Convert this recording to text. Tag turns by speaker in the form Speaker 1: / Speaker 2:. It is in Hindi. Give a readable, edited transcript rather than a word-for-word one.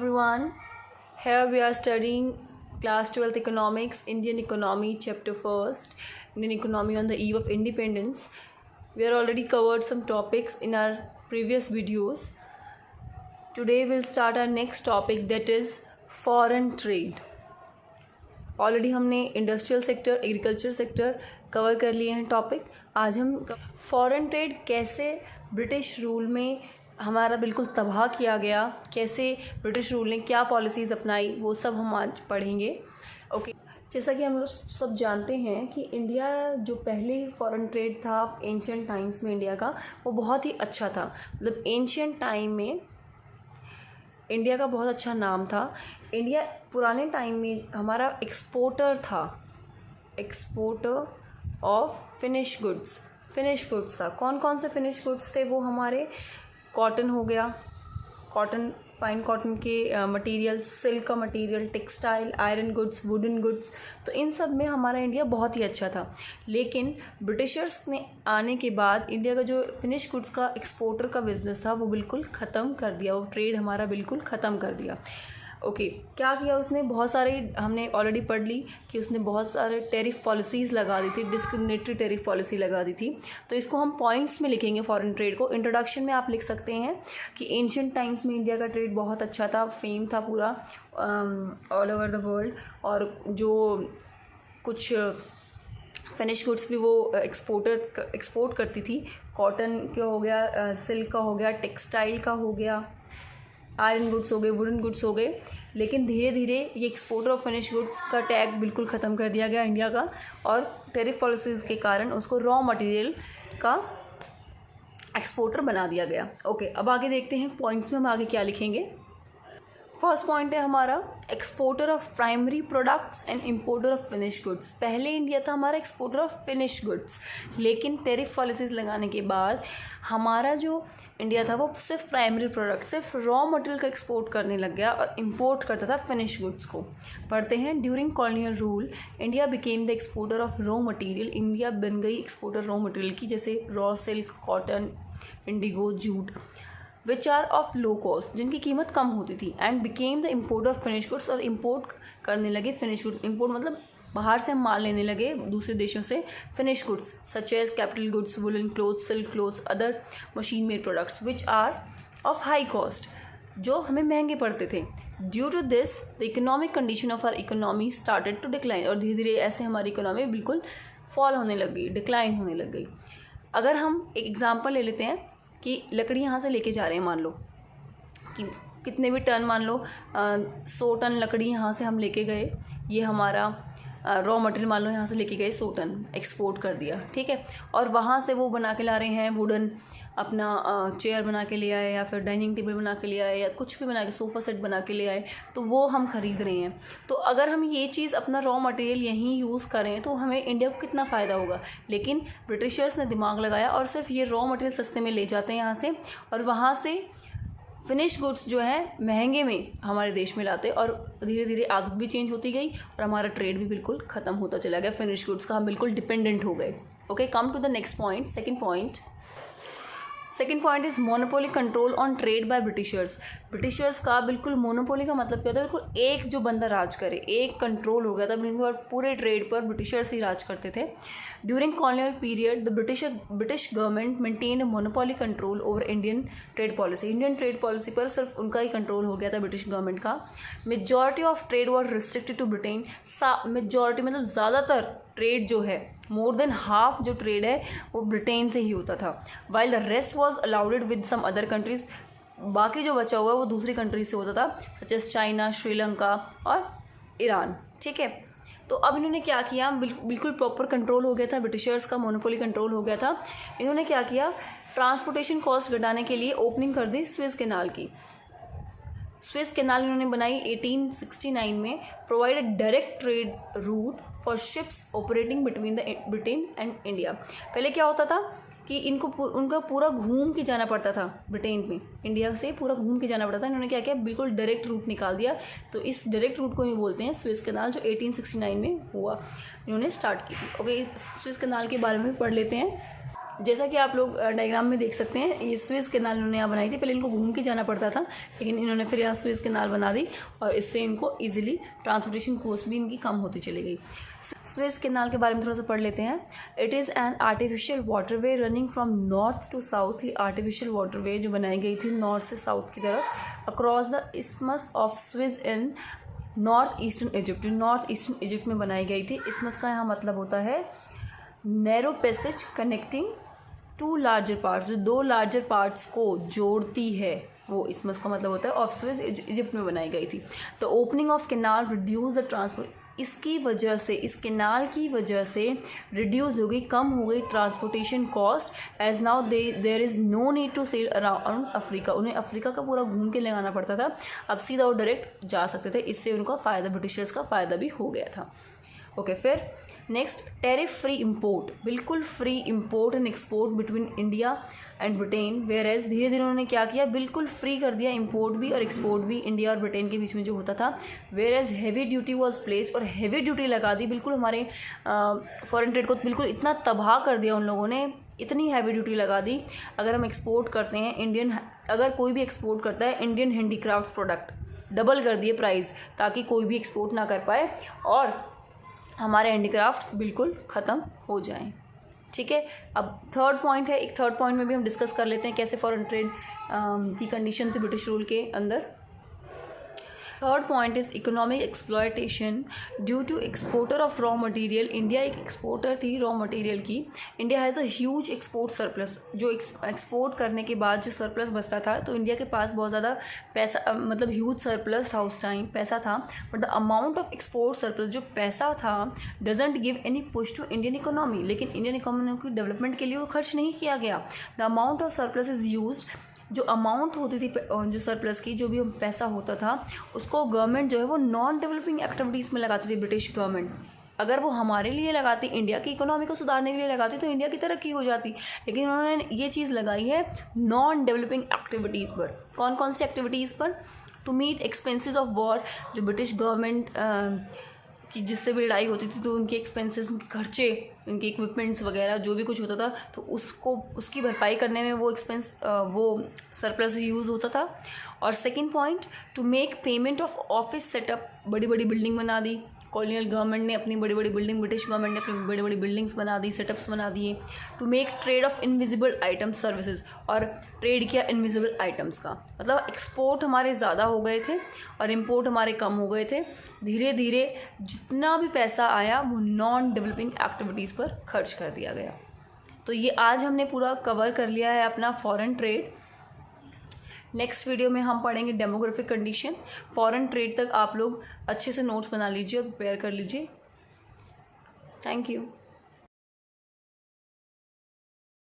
Speaker 1: everyone. Here we are studying class 12th economics, Indian economy, chapter 1st, Indian economy on the eve of independence. We have already covered some topics in our previous videos. Today we'll start our next topic, that is foreign trade. Already हमने industrial sector, agriculture sector cover कर लिए हैं टॉपिक. आज हम फॉरेन ट्रेड कैसे ब्रिटिश रूल में हमारा बिल्कुल तबाह किया गया, कैसे ब्रिटिश रूल ने क्या पॉलिसीज़ अपनाई, वो सब हम आज पढ़ेंगे. ओके, जैसा कि हम लोग सब जानते हैं कि इंडिया जो पहले फॉरेन ट्रेड था एंशियंट टाइम्स में इंडिया का, वो बहुत ही अच्छा था. मतलब एंशियंट टाइम में इंडिया का बहुत अच्छा नाम था. इंडिया पुराने टाइम में हमारा एक्सपोर्टर था, एक्सपोर्टर ऑफ फिनिश गुड्स था. कौन कौन से फिनिश गुड्स थे वो हमारे? कॉटन हो गया, कॉटन, फाइन कॉटन के मटेरियल, सिल्क का material, textile, iron goods, wooden goods. तो इन सब में हमारा इंडिया बहुत ही अच्छा था. लेकिन ब्रिटिशर्स ने आने के बाद इंडिया का जो फिनिश गुड्स का एक्सपोर्टर का बिजनेस था वो बिल्कुल ख़त्म कर दिया. वो ट्रेड हमारा बिल्कुल ख़त्म कर दिया. ओके, क्या किया उसने? बहुत सारे हमने ऑलरेडी पढ़ ली कि उसने बहुत सारे टेरिफ पॉलिसीज़ लगा दी थी, डिस्क्रिमिनेटरी टेरिफ पॉलिसी लगा दी थी. तो इसको हम पॉइंट्स में लिखेंगे फॉरेन ट्रेड को. इंट्रोडक्शन में आप लिख सकते हैं कि एंशियंट टाइम्स में इंडिया का ट्रेड बहुत अच्छा था, फेम था पूरा ऑल ओवर द वर्ल्ड. और जो कुछ फिनिश गुड्स भी वो एक्सपोर्ट करती थी. कॉटन का हो गया, सिल्क का हो गया, टेक्सटाइल का हो गया, आयरन गुड्स हो गए, वुडन गुड्स हो गए. लेकिन धीरे धीरे ये एक्सपोर्टर ऑफ फिनिश गुड्स का टैग बिल्कुल ख़त्म कर दिया गया इंडिया का, और टेरिफ पॉलिसीज़ के कारण उसको रॉ मटेरियल का एक्सपोर्टर बना दिया गया. ओके, अब आगे देखते हैं पॉइंट्स में हम आगे क्या लिखेंगे. फर्स्ट पॉइंट है हमारा exporter of primary products and importer of finish goods. पहले इंडिया था हमारा एक्सपोर्टर ऑफ फिनिश गुड्स, लेकिन टेरिफ पॉलिसीज़ लगाने के बाद हमारा जो इंडिया था वो सिर्फ प्राइमरी प्रोडक्ट, सिर्फ रॉ मटेरियल का एक्सपोर्ट करने लग गया और इंपोर्ट करता था फिनिश गुड्स को. पढ़ते हैं, during colonial rule India became the exporter of raw material. India बन गई एक्सपोर्टर रॉ मटेरियल की, जैसे raw silk, cotton, indigo, jute, which are of low cost, जिनकी कीमत कम होती थी. And became the importer of finish goods, और इम्पोर्ट करने लगे फिनिश गुड्स. इम्पोर्ट मतलब बाहर से हम माल लेने लगे दूसरे देशों से finish goods, such as capital goods, woollen clothes, silk clothes, other machine made products which are of high cost, जो हमें महंगे पड़ते थे. Due to this the economic condition of our economy started to decline, और धीरे धीरे ऐसे हमारी इकोनॉमी बिल्कुल फॉल होने लग गई, डिक्लाइन होने लग गई. अगर हम एक एग्जाम्पल ले लेते हैं कि लकड़ी यहाँ से लेके जा रहे हैं, मान लो कि कितने भी टन, मान लो 100 टन लकड़ी यहाँ से हम लेके गए, ये हमारा रॉ मटेरियल मान लो यहाँ से लेके गए 100 टन, एक्सपोर्ट कर दिया, ठीक है. और वहाँ से वो बना के ला रहे हैं वुडन, अपना चेयर बना के ले आए, या फिर डाइनिंग टेबल बना के ले आए, या कुछ भी बना के सोफ़ा सेट बना के ले आए, तो वो हम ख़रीद रहे हैं. तो अगर हम ये चीज़ अपना रॉ मटेरियल यहीं यूज़ करें तो हमें इंडिया को कितना फ़ायदा होगा. लेकिन ब्रिटिशर्स ने दिमाग लगाया और सिर्फ ये रॉ मटेरियल सस्ते में ले जाते हैं यहाँ से, और वहाँ से फिनिश गुड्स जो है महंगे में हमारे देश में लाते, और धीरे धीरे आदत भी चेंज होती गई और हमारा ट्रेड भी बिल्कुल ख़त्म होता चला गया. फिनिश गुड्स का हम बिल्कुल डिपेंडेंट हो गए. Okay, come to the next point, second point is monopoly control on trade by Britishers. Britishers का बिल्कुल मोनोपोली का मतलब क्या होता है? बिल्कुल एक जो बंदा राज करे, एक कंट्रोल हो गया था बिल्कुल पूरे ट्रेड पर, ब्रिटिशर्स ही राज करते थे. During colonial period the British government maintain monopoly control over Indian trade policy. Indian trade policy पर सिर्फ उनका ही कंट्रोल हो गया था ब्रिटिश गवर्नमेंट का. Majority of trade was restricted to Britain. Majority मतलब ज़्यादातर ट्रेड जो है, मोर देन हाफ जो ट्रेड है वो ब्रिटेन से ही होता था. While the rest was allowed with some other countries. बाकी जो बचा हुआ है वो दूसरी कंट्रीज से होता था, सच एज चाइना, श्रीलंका और ईरान, ठीक है. तो अब इन्होंने क्या किया, बिल्कुल प्रॉपर कंट्रोल हो गया था, ब्रिटिशर्स का मोनोपोली कंट्रोल हो गया था. इन्होंने क्या किया, ट्रांसपोर्टेशन कॉस्ट घटाने के लिए ओपनिंग कर दी स्विस कैनाल की. स्विस कैनाल इन्होंने बनाई 1869 में. Provided direct trade route for ships operating between the Britain and India. पहले क्या होता था कि उनका पूरा घूम के जाना पड़ता था ब्रिटेन में, इंडिया से पूरा घूम के जाना पड़ता था. इन्होंने क्या किया, बिल्कुल डायरेक्ट रूट निकाल दिया. तो इस डायरेक्ट रूट को ही बोलते हैं स्विस कैनाल, जो 1869 में हुआ, इन्होंने स्टार्ट की थी. ओके, स्विस कैनाल के बारे में पढ़ लेते हैं. जैसा कि आप लोग डायग्राम में देख सकते हैं, ये स्विस कैनाल इन्होंने यहाँ बनाई थी। पहले इनको घूम के जाना पड़ता था, लेकिन इन्होंने फिर यहाँ स्विस कैनाल बना दी और इससे इनको इजीली ट्रांसपोर्टेशन कॉस्ट भी इनकी कम होती चली गई। स्विस कैनाल के बारे में थोड़ा सा पढ़ लेते हैं। It is an artificial waterway running from north to south. ये आर्टिफिशियल वाटरवे जो बनाई गई थी नॉर्थ से साउथ की तरफ across the isthmus of Suez in north eastern Egypt. North eastern Egypt में बनाई गई थी। इस्थमस का यहाँ मतलब होता है narrow passage connecting to larger parts, जो दो लार्जर पार्ट्स को जोड़ती है, वो इस्थमस का मतलब होता है। ऑफ स्विस इजिप्ट में बनाई गई थी। The opening of canal reduce the transport. इसकी वजह से, इस कैनाल की वजह से रिड्यूस हो गई, कम हो गई transportation cost, as now there is no need to sail around Africa. उन्हें अफ्रीका का पूरा घूम के लगाना पड़ता था, अब सीधा और डायरेक्ट जा सकते थे। इससे उनका फ़ायदा, ब्रिटिशर्स का फ़ायदा भी हो गया था। ओके, फिर नेक्स्ट, टैरिफ फ्री इम्पोर्ट, बिल्कुल free import and export between India and Britain. Whereas धीरे धीरे उन्होंने क्या किया, बिल्कुल फ्री कर दिया इम्पोर्ट भी और एक्सपोर्ट भी इंडिया और ब्रिटेन के बीच में जो होता था। Whereas heavy duty was place, और हैवी ड्यूटी लगा दी, बिल्कुल हमारे फॉरेन ट्रेड को बिल्कुल इतना तबाह कर दिया उन लोगों ने, इतनी हैवी ड्यूटी लगा दी। अगर हम एक्सपोर्ट करते हैं इंडियन, अगर कोई भी एक्सपोर्ट करता है इंडियन हैंडीक्राफ्ट प्रोडक्ट, डबल कर दिए प्राइस, ताकि कोई भी एक्सपोर्ट ना कर पाए और हमारे हैंडीक्राफ्ट्स बिल्कुल ख़त्म हो जाएं। ठीक है, अब थर्ड पॉइंट है, एक थर्ड पॉइंट में भी हम डिस्कस कर लेते हैं कैसे फॉरेन ट्रेड की कंडीशन थी ब्रिटिश रूल के अंदर। Third point is economic exploitation due to exporter of raw material. India एक एक्सपोर्टर थी रॉ मटेरियल की। India has a huge export surplus, जो एक्सपोर्ट करने के बाद जो सरप्लस बचता था, तो इंडिया के पास बहुत ज़्यादा पैसा, मतलब ह्यूज सरप्लस था उस टाइम, पैसा था। But the amount of export surplus, जो पैसा था, doesn't give any push to Indian economy. लेकिन इंडियन इकोनॉमी की डेवलपमेंट के लिए वो खर्च नहीं किया गया। The amount of surplus is used, जो अमाउंट होती थी जो सरप्लस की, जो भी पैसा होता था, उसको गवर्नमेंट जो है वो नॉन डेवलपिंग एक्टिविटीज़ में लगाती थी। ब्रिटिश गवर्नमेंट अगर वो हमारे लिए लगाती, इंडिया की इकोनॉमी को सुधारने के लिए लगाती, तो इंडिया की तरक्की हो जाती। लेकिन उन्होंने ये चीज़ लगाई है नॉन डेवलपिंग एक्टिविटीज़ पर। कौन कौन सी एक्टिविटीज़ पर? To meet expenses of war, जो ब्रिटिश गवर्नमेंट कि जिससे भी लड़ाई होती थी तो उनके एक्सपेंसेस, उनके खर्चे, उनके इक्विपमेंट्स वगैरह जो भी कुछ होता था, तो उसको, उसकी भरपाई करने में वो वो सरप्लस यूज़ होता था। और second point, to make payment of office setup, बड़ी बड़ी बिल्डिंग बना दी कॉलोनियल गवर्नमेंट ने, अपनी बड़ी बड़ी बिल्डिंग, ब्रिटिश गवर्नमेंट ने अपनी बड़ी बड़ी बिल्डिंग्स बना दी, सेटअप्स बना दिए। To make trade of invisible item services, और ट्रेड किया इनविजिबल आइटम्स का, मतलब एक्सपोर्ट हमारे ज़्यादा हो गए थे और इम्पोर्ट हमारे कम हो गए थे। धीरे धीरे जितना भी पैसा आया वो नॉन डेवलपिंग एक्टिविटीज़ पर खर्च कर दिया गया। तो ये आज हमने पूरा कवर कर लिया है अपना फॉरेन ट्रेड। नेक्स्ट वीडियो में हम पढ़ेंगे डेमोग्राफिक कंडीशन। फॉरेन ट्रेड तक आप लोग अच्छे से नोट्स बना लीजिए और प्रिपेयर कर लीजिए। Thank you.